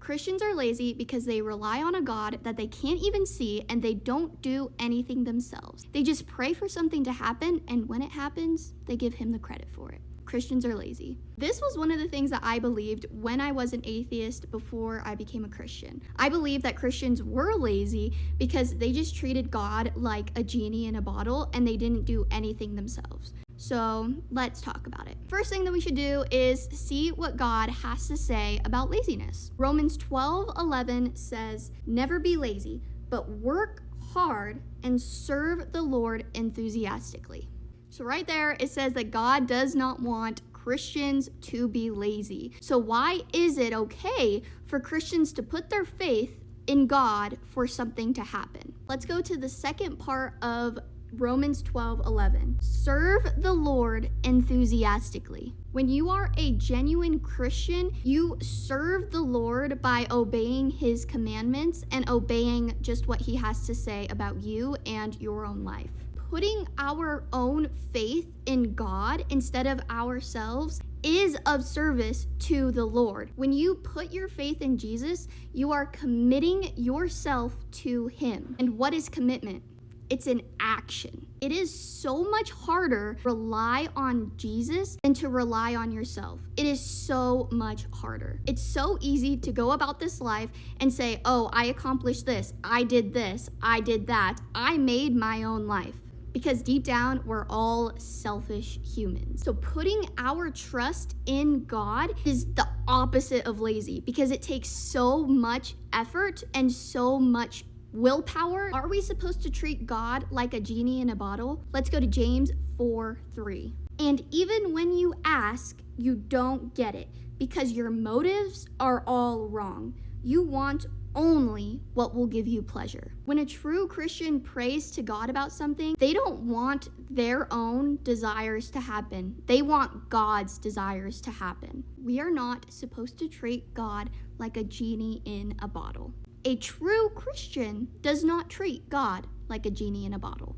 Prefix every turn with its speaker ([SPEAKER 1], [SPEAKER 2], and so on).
[SPEAKER 1] Christians are lazy because they rely on a God that they can't even see, and they don't do anything themselves. They just pray for something to happen, and when it happens, they give him the credit for it. Christians are lazy. This was one of the things that I believed when I was an atheist before I became a Christian. I believed that Christians were lazy because they just treated God like a genie in a bottle and they didn't do anything themselves. So let's talk about it. First thing that we should do is see what God has to say about laziness. Romans 12:11 says, "Never be lazy, but work hard and serve the Lord enthusiastically." So right there, it says that God does not want Christians to be lazy. So why is it okay for Christians to put their faith in God for something to happen? Let's go to the second part of Romans 12:11. Serve the Lord enthusiastically. When you are a genuine Christian, you serve the Lord by obeying his commandments and obeying just what he has to say about you and your own life. Putting our own faith in God instead of ourselves is of service to the Lord. When you put your faith in Jesus, you are committing yourself to him. And what is commitment? It's an action. It is so much harder to rely on Jesus than to rely on yourself. It is so much harder. It's so easy to go about this life and say, oh, I accomplished this, I did that, I made my own life. Because deep down, we're all selfish humans. So putting our trust in God is the opposite of lazy because it takes so much effort and so much willpower. Are we supposed to treat God like a genie in a bottle? Let's go to James 4:3. And even when you ask, you don't get it because your motives are all wrong. You want only what will give you pleasure. When a true Christian prays to God about something, they don't want their own desires to happen. They want God's desires to happen. We are not supposed to treat God like a genie in a bottle. A true Christian does not treat God like a genie in a bottle.